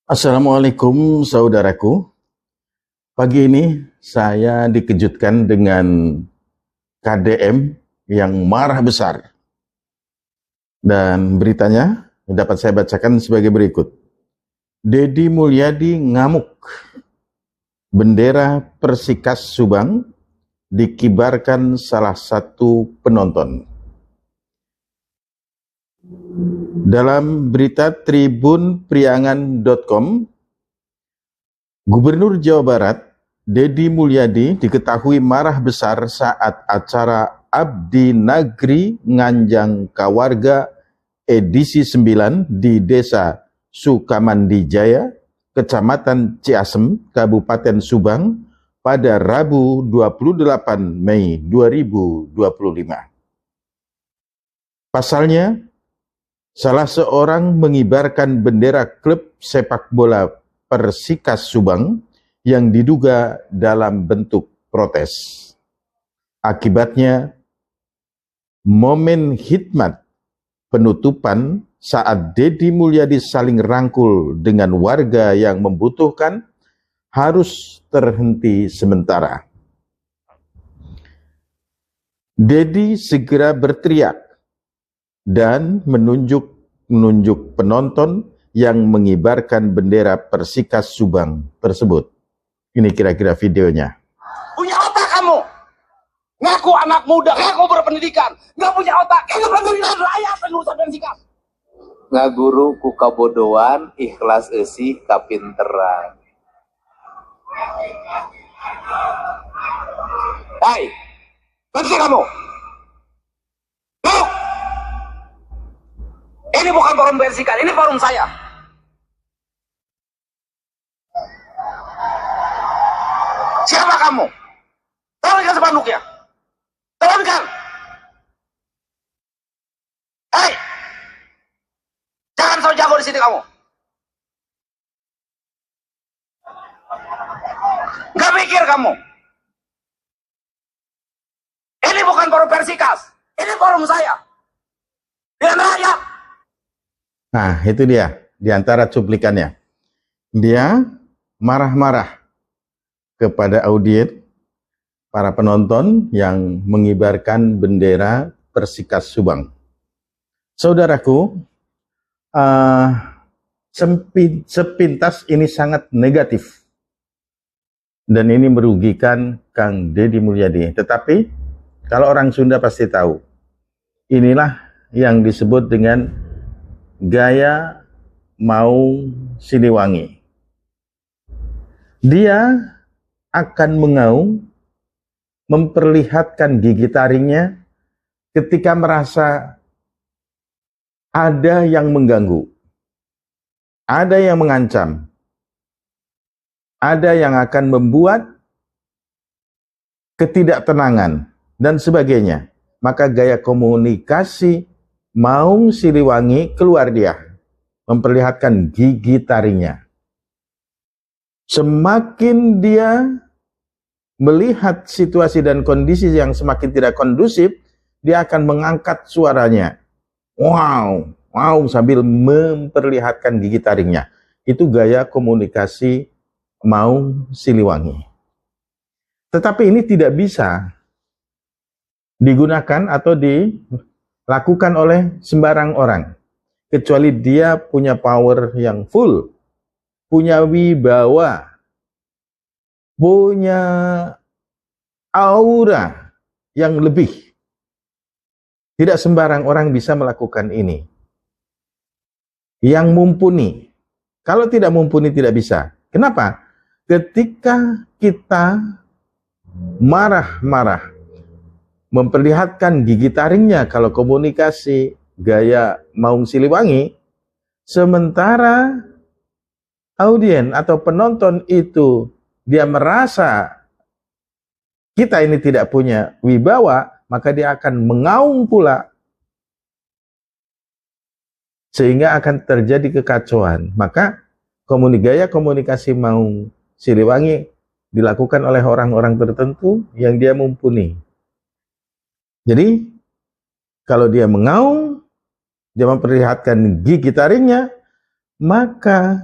Assalamualaikum saudaraku. Pagi ini saya dikejutkan dengan KDM yang marah besar. Dan beritanya dapat saya bacakan sebagai berikut. Deddy Mulyadi ngamuk. Bendera Persikas Subang dikibarkan salah satu penonton. Dalam berita tribunpriangan.com, Gubernur Jawa Barat, Deddy Mulyadi diketahui marah besar saat acara Abdi Nagri Nganjang Kawarga edisi 9 di Desa Sukamandijaya, Kecamatan Ciasem, Kabupaten Subang pada Rabu 28 Mei 2025. Pasalnya, salah seorang mengibarkan bendera klub sepak bola Persikas Subang yang diduga dalam bentuk protes. Akibatnya, momen khidmat penutupan saat Deddy Mulyadi saling rangkul dengan warga yang membutuhkan harus terhenti sementara. Deddy segera berteriak dan menunjuk penonton yang mengibarkan bendera Persikas Subang tersebut. Ini kira-kira videonya. Punya otak kamu? Ngaku anak muda, ngaku berpendidikan, nggak punya otak, kayak nggak layak penulisan Persikas. Ngaguru ku kabodohan, ikhlas eusi kapinteran. Hai, berhenti kamu. Ini bukan forum Persikas, ini forum saya. Siapa kamu? Turunkan spanduknya. Turunkan. Hei, jangan so jago di sini kamu. Nggak mikir kamu. Ini bukan forum Persikas, ini forum saya. Dengan rakyat. Nah, itu dia, di antara cuplikannya. Dia marah-marah kepada audiens, para penonton yang mengibarkan bendera Persikas Subang. Saudaraku, sepintas ini sangat negatif. Dan ini merugikan Kang Deddy Mulyadi. Tetapi, kalau orang Sunda pasti tahu, inilah yang disebut dengan gaya Maung Siliwangi. Dia akan mengaung, memperlihatkan gigi taringnya ketika merasa ada yang mengganggu, ada yang mengancam, ada yang akan membuat ketidaktenangan, dan sebagainya. Maka gaya komunikasi Maung Siliwangi keluar dia, memperlihatkan gigi taringnya. Semakin dia melihat situasi dan kondisi yang semakin tidak kondusif, dia akan mengangkat suaranya. Wow, wow, sambil memperlihatkan gigi taringnya. Itu gaya komunikasi Maung Siliwangi. Tetapi ini tidak bisa digunakan atau dilakukan oleh sembarang orang, kecuali dia punya power yang full, punya wibawa, punya aura yang lebih. Tidak sembarang orang bisa melakukan ini. Yang mumpuni. Kalau tidak mumpuni tidak bisa. Kenapa? Ketika kita marah-marah, memperlihatkan gigi taringnya kalau komunikasi gaya Maung Siliwangi, sementara audien atau penonton itu dia merasa kita ini tidak punya wibawa, maka dia akan mengaung pula, sehingga akan terjadi kekacauan. Maka gaya komunikasi Maung Siliwangi dilakukan oleh orang-orang tertentu yang dia mumpuni. Jadi, kalau dia mengaung, dia memperlihatkan gigi taringnya, maka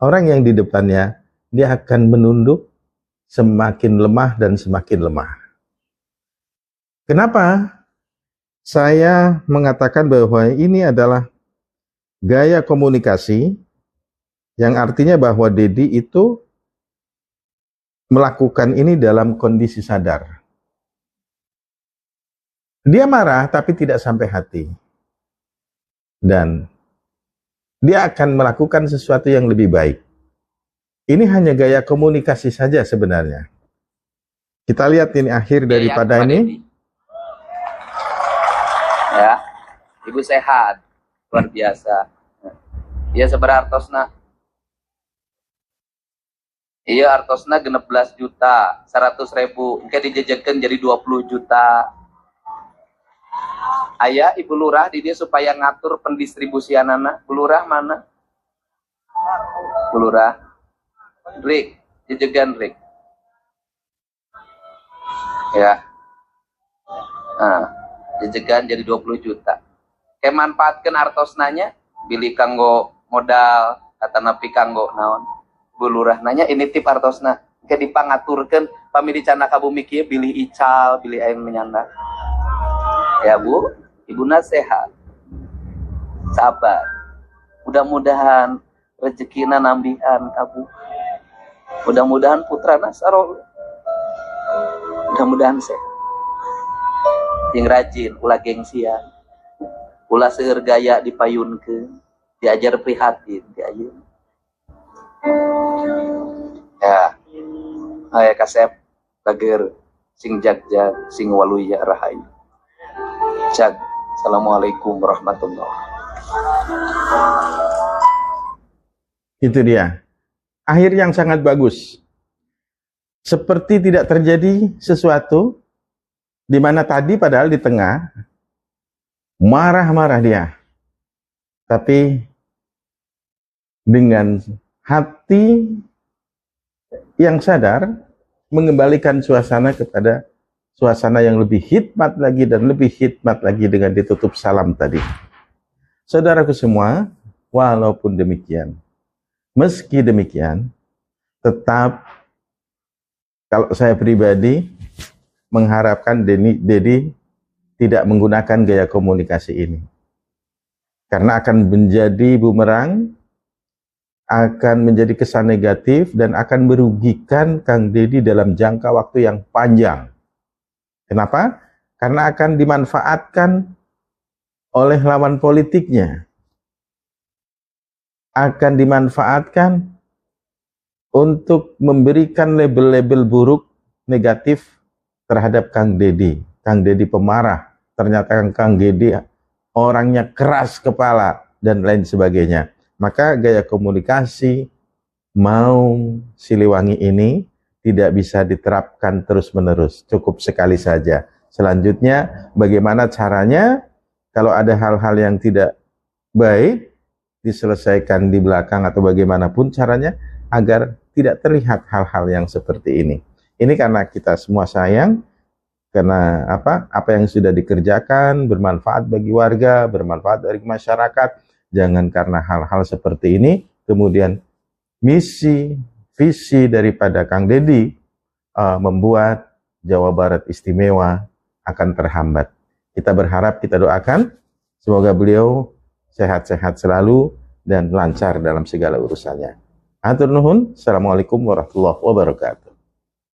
orang yang di depannya, dia akan menunduk semakin lemah dan semakin lemah. Kenapa saya mengatakan bahwa ini adalah gaya komunikasi yang artinya bahwa Dedi itu melakukan ini dalam kondisi sadar. Dia marah tapi tidak sampai hati. Dan dia akan melakukan sesuatu yang lebih baik. Ini hanya gaya komunikasi saja sebenarnya. Kita lihat ini akhir daripada ini. Ya, ibu sehat, luar biasa. Iya seberapa artosna? Iya artosna 16 juta, 100.000. Mungkin dijajakan jadi 20 juta. Ayah ibu lurah di dia supaya ngatur pendistribusian anak. Bu lurah mana? Bu lurah. Rik, jajagan Rik. Ya. Nah, jajagan jadi 20 juta. Kayak manfaatkan artosnanya, pilih kanggo modal, kata napi kanggo naon. Bu lurah nanya ini tip artosna. Kayak dipangaturkan, pamili cana kabumi kieu pilih ical, pilih aing menyanda. Ya Bu, ibuna sehat, sabar. Mudah-mudahan rezekina nambihan kabu. Mudah-mudahan putrana sarol. Mudah-mudahan sehat. Yang rajin, ulah gengsian. Ulah seueur gaya dipayunkeun, diajar prihatin di ayeuna. Ya. Aya kasep tager sing jagjag sing waluya rahayu. Cak, assalamualaikum warahmatullahi wabarakatuh. Itu dia. Akhir yang sangat bagus. Seperti tidak terjadi sesuatu, di mana tadi padahal di tengah, marah-marah dia. Tapi dengan hati yang sadar, mengembalikan suasana kepada suasana yang lebih hikmat lagi dan lebih hikmat lagi dengan ditutup salam tadi. Saudaraku semua, walaupun demikian, meski demikian, tetap kalau saya pribadi mengharapkan Dedi tidak menggunakan gaya komunikasi ini. Karena akan menjadi bumerang, akan menjadi kesan negatif, dan akan merugikan Kang Dedi dalam jangka waktu yang panjang. Kenapa? Karena akan dimanfaatkan oleh lawan politiknya. Akan dimanfaatkan untuk memberikan label-label buruk, negatif terhadap Kang Dedi. Kang Dedi pemarah, ternyata Kang Dedi orangnya keras kepala, dan lain sebagainya. Maka gaya komunikasi mau Siliwangi ini tidak bisa diterapkan terus-menerus, cukup sekali saja. Selanjutnya, bagaimana caranya kalau ada hal-hal yang tidak baik, diselesaikan di belakang atau bagaimanapun caranya, agar tidak terlihat hal-hal yang seperti ini. Ini karena kita semua sayang, karena apa yang sudah dikerjakan, bermanfaat bagi warga, bermanfaat bagi masyarakat. Jangan karena hal-hal seperti ini, kemudian misi, visi daripada Kang Dedi membuat Jawa Barat istimewa akan terhambat. Kita berharap, kita doakan semoga beliau sehat-sehat selalu dan lancar dalam segala urusannya. Hatur nuhun. Assalamualaikum warahmatullahi wabarakatuh.